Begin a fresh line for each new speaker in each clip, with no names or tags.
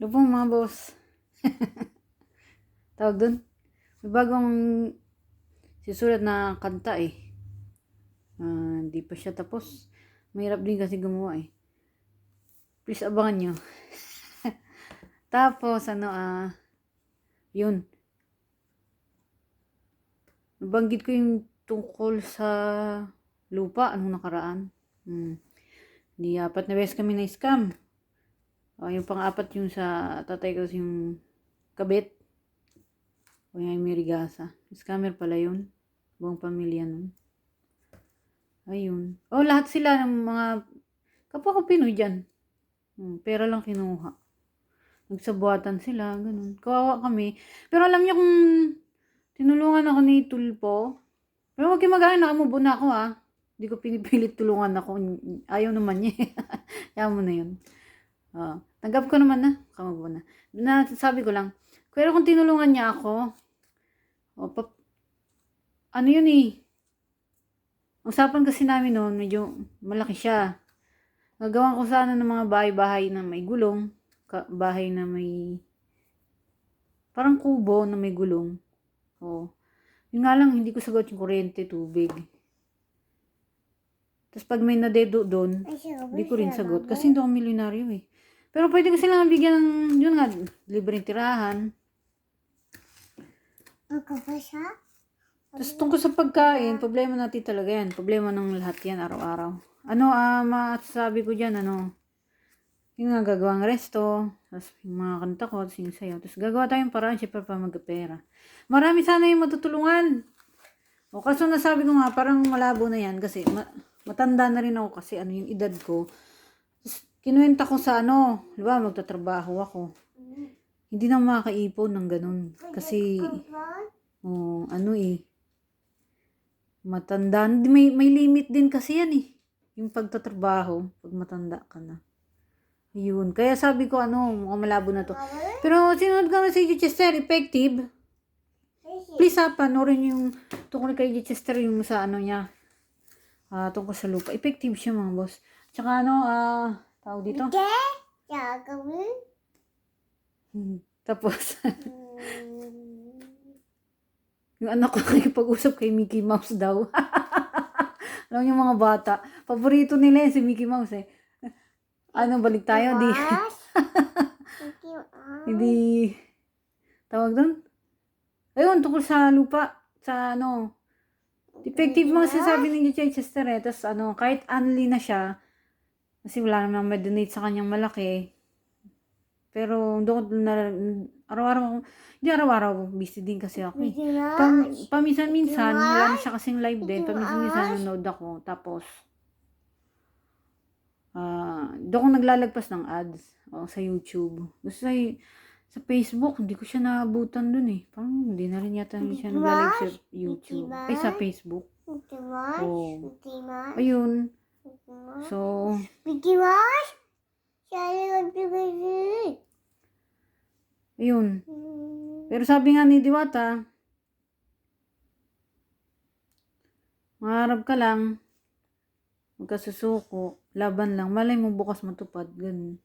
Lupong mga boss. Tawag dun. May bagong sisulat na kanta eh. Hindi pa siya tapos. Mahirap din kasi gumawa eh. Please abangan nyo. Tapos yun. Nabanggit ko yung tungkol sa lupa anong nakaraan. Di 4 na beses kami na-scam. Yung pang-apat yung sa tatay ko yung kabit. O yung may rigasa. Scammer pala yun. Buong pamilya nun. Ayun. Lahat sila ng mga kapwa ko Pinoy dyan. Pera lang kinuha. Nagsabuatan sila, ganun. Kawawa kami. Pero alam niyo kung tinulungan ako ni Tulpo, pero wag kayo mag-alala, nakamubo na ako Hindi ko pinipilit tulungan ako. Ayaw naman niya. Ayaw mo na yun. Tanggap ko naman na. Kamubo na. Sabi ko lang, pero kung tinulungan niya ako, ano yun eh. Usapan kasi namin noon, medyo malaki siya. Nagawan ko sana ng mga bahay-bahay na may gulong. Bahay na may parang kubo na may gulong. Yun nga lang, hindi ko sagot yung kuryente, tubig. Tapos pag may nadedo doon, hindi ko rin sagot. Kasi hindi ako milyonaryo eh. Pero pwede ko silang bigyan ng, yun nga, libreng tirahan. Tapos tungkol sa pagkain, problema natin talaga yan. Problema ng lahat yan, araw-araw. Masasabi ko dyan, yung nga gagawang resto, tapos yung mga kanta ko, tapos yung sayo. Tapos gagawa tayong paraan, syempre pa magpera. Marami sana yung matutulungan. Kaso nasabi ko nga, parang malabo na yan kasi matanda na rin ako kasi yung edad ko. Tapos kinuwenta ko sa diba, magtatrabaho ako. Hindi na makakaipon ng ganun. Kasi, matanda. May limit din kasi yan eh. Yung pagtatrabaho, pag matanda ka na. Ayun. Kaya sabi ko, mukhang malabo na to. Pero, sinunod ko na si Chester, effective. Please panoorin yung tungkol kay Chester, yung sa niya. Tungkol sa lupa. Effective siya mga boss. Tsaka tawag dito. Tapos, yung anak ko nakipag-usap kay Mickey Mouse daw. Alam niyo mga bata, paborito nila si Mickey Mouse eh. Balik tayo, di. Hindi, tawag doon? Ayun, tungkol sa lupa, sa effective mga sinasabi ni Chester eh. Tapos kahit unli na siya, kasi wala namang ma-donate sa kanyang malaki. Pero doon na araw-araw busy din kasi ako eh. Paminsan-minsan, wala na siya kasing live din. Paminsan-minsan nanonood ako. Tapos, doon ko naglalagpas ng ads sa YouTube. Gusto sa Facebook, hindi ko siya naabutan dun eh. Parang hindi na rin yata siya naglalag sa YouTube. Ay, sa Facebook. Ayun. So, ayun. Pero sabi nga ni Diwata, mangarap ka lang, magkasusuko, laban lang, malay mo bukas matupad, ganun.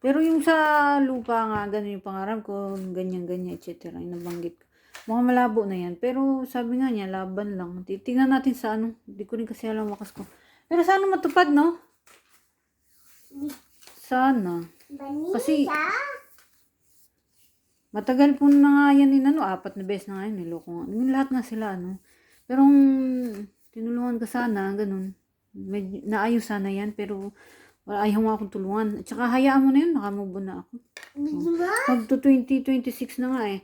Pero yung sa lupa nga, ganun yung pangarap ko, ganyan-ganyan, etc. Yung nabanggit ko. Mukhang malabo na yan. Pero sabi nga niya, laban lang. Titingnan natin sa hindi ko rin kasi alam wakas ko. Pero sana matupad, no? Sana. Kasi, matagal po na nga yan 4 na beses na nga yun, niloko nga. Lahat nga sila, Pero tinulungan ka sana, ganun. Naayos sana yan, pero ayaw nga akong tulungan. At saka hayaan mo na yun, nakamove na ako. Magto 2026 na nga eh.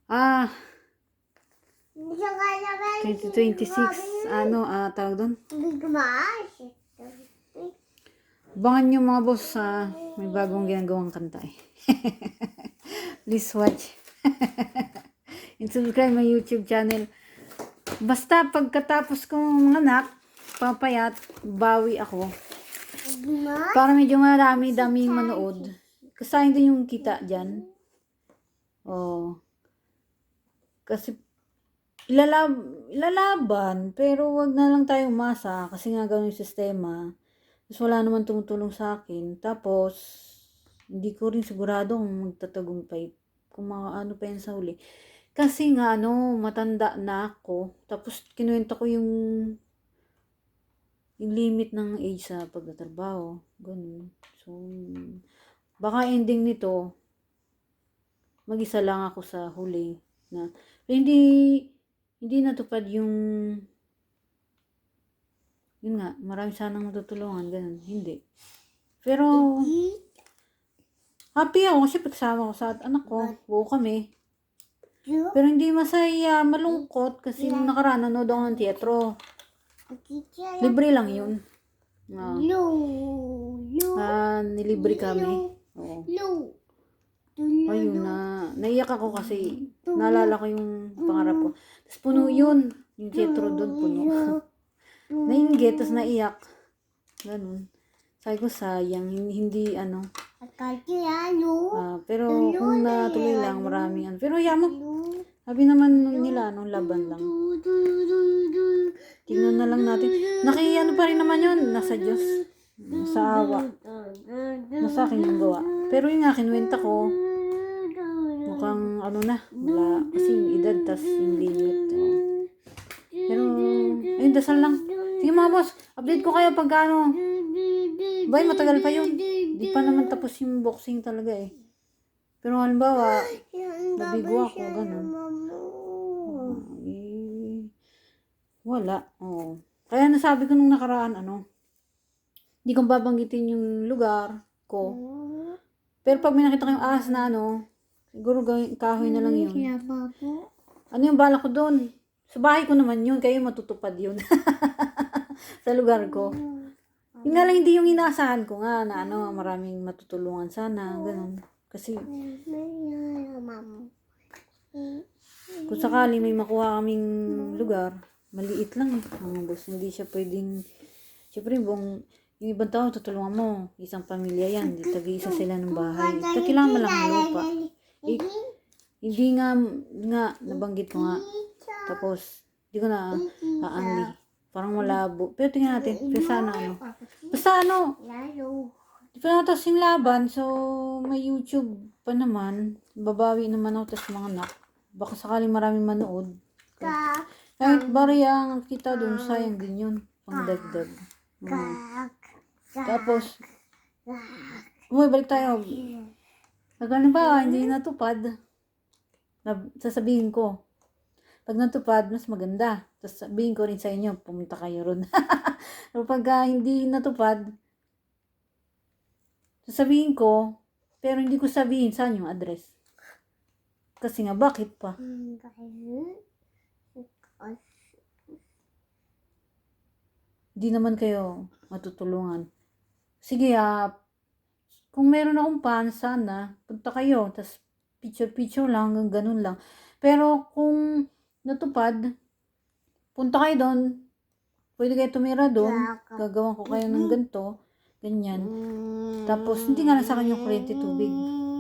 2026, tawag doon? Abangan nyo mga boss, may bagong ginagawang kanta eh. Please watch. And subscribe my YouTube channel. Basta pagkatapos kong anak, papayat, bawi ako. Para medyo daming manood. Kasayang din yung kita dyan. Kasi ilalaban, pero wag na lang tayo umasa kasi nga ganun yung sistema. Tapos wala naman tumutulong sa akin. Tapos Hindi ko rin sigurado kung magtatagumpay. Kung ano pa yan sa huli. Kasi nga, matanda na ako. Tapos, kinuwenta ko yung limit ng age sa pagtatrabaho. Ganun. So, baka ending nito, mag-isa lang ako sa huli. Hindi natupad yun nga, marami sanang matutulungan, ganun. Hindi. Pero, happy ako kasi pagsama ko sa anak ko, buo kami. Pero hindi masaya, malungkot kasi nung nakaraan nanood ako ng teatro. Libre lang yun. Nilibre kami. Oo. Ayun naiyak ako kasi naalala ko yung pangarap ko. Tapos puno yun. Yung teatro doon puno. Nainggit, tapos naiyak. Ganun. Sabi ko sayang, hindi pero kung natuloy lang, maraming Pero yamang, sabi naman nila, laban lang. Tingnan na lang natin. Pa rin naman yun, nasa Diyos. Sa awa. Nasa akin yung gawa. Pero yung kinuwenta ko, mukhang wala. Kasi yung edad, tas yung limit. Pero, ayun, dasal lang. Sige mga boss, update ko kayo pag Bay, matagal pa yun. Di pa naman tapos yung boxing talaga eh. Pero halimbawa, nabigo ako, ganun. Wala. Oo. Kaya nasabi ko nung nakaraan, hindi kong babanggitin yung lugar ko. Pero pag may nakita kayong ahas na siguro kahoy na lang yun. Ano yung bala ko doon? Sa bahay ko naman yun, kayo matutupad yun. Sa lugar ko. Yung nga lang hindi yung inaasahan ko nga na maraming matutulungan sana, ganun. Kasi kung sakali may makuha kaming lugar, maliit lang mga boss. Hindi siya pwedeng, syempre yung ibang tao tutulungan mo, isang pamilya yan, tag-iisa sila ng bahay. Kailangan mo lang ng lupa. Hindi nga nabanggit ko nga. Tapos, hindi ko na aangli. Parang malabo. Pero tingnan natin. Pero sana Basta di pa natas yung laban. So, may YouTube pa naman. Babawi naman ako. Tapos mga anak. Baka sakaling maraming manood. Kahit bariya ang kita dun, sayang din yun. Pangdagdag. Tapos, balik tayo. Ganun ba, hindi natupad. Sasabihin ko. Pag natupad, mas maganda. Tapos sabihin ko rin sa inyo, pumunta kayo ron. Pero pag hindi natupad, sasabihin ko, pero hindi ko sabihin saan yung address. Kasi nga, bakit pa? Hindi naman kayo matutulungan. Sige, kung meron akong pan, sana, punta kayo. Tapos picture lang, ganun lang. Pero kung natupad, punta kayo doon, pwede kayo tumira doon, gagawan ko kayo ng ganito, ganyan. Tapos, hindi nga lang sa akin yung kuryente tubig.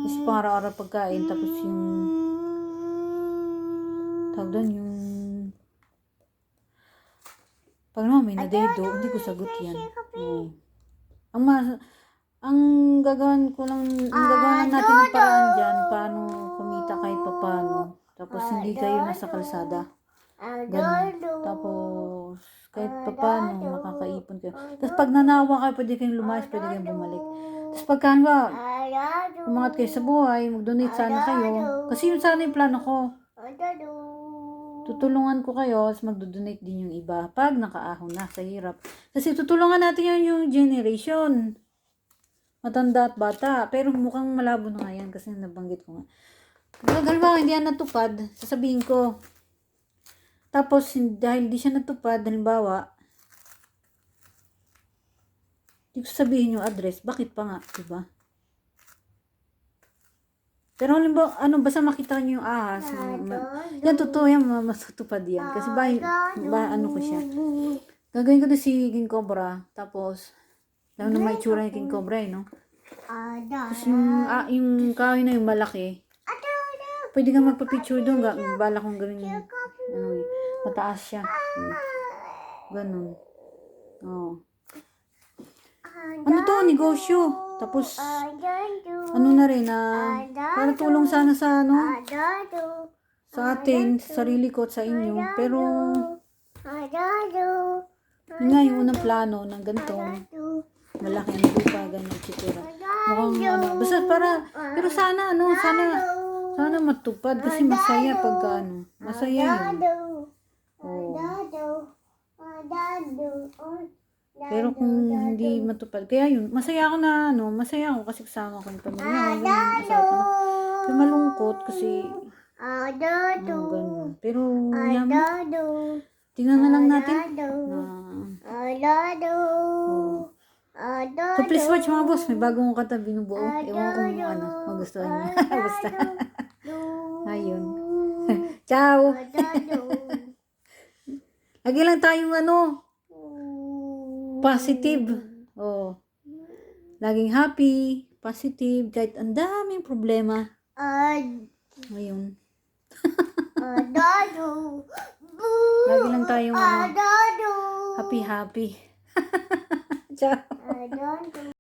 Kasi pang araw-araw pagkain, tapos yung tawag doon, yung pag naman may nadedo, hindi ko sagot yan. Ang gagawin lang natin ng paraan dyan, paano kumita kahit paano. Tapos hindi kayo nasa kalsada. Ganun. Tapos kahit paano makakaipon kayo. Tapos pag nanawa kayo, pwede kayong lumayas, pwede kayong bumalik. Tapos pagka umangat kayo sa buhay, mag-donate sana kayo. Kasi yun sana yung plano ko. Tutulungan ko kayo, tapos mag-donate din yung iba pag nakaahon na sa hirap. Kasi tutulungan natin yung generation. Matanda at bata. Pero mukhang malabo na nga yan kasi nabanggit ko nga. Halimbawa, hindi yan natupad, sasabihin ko. Tapos, dahil hindi siya natupad, halimbawa, hindi ko sabihin yung address. Bakit pa nga, diba? Pero halimbawa, basta makita niyo yung ahas. Yan, totoo yan, matutupad yan. Kasi ko siya. Gagawin ko na si King Cobra. Tapos, alam na may itsura yung King Cobra, no? Tapos yung kahoy na yung malaki. Pwede kang magpa-picture doon. Bala kong gawin mataas siya. Ganun. Oh. Ano to? Negosyo. Tapos, ano na rin, para tulong sana sa, sa atin, sa sarili ko at sa inyo. Pero, yun nga yung unang plano ng ganitong malaki ang lupa, ganyan, tsura. Mukhang, basta pero sana, sana matupad kasi masaya pagka, masaya yun. Oh. Pero kung hindi matupad, kaya yun, masaya ako kasi kasama ko yung pamilya ko, ganyan, masarap na. Pero malungkot kasi, ganun. Pero, tingnan na lang natin So, please watch mga boss, may bagong kanta binubuo. Ewan ko kung magustuhan niya. Basta. Ayun. Ciao! Lagi lang tayong positive. Oh. Laging happy, positive, kahit ang daming problema. Ayun. Lagi lang tayong happy. Ciao.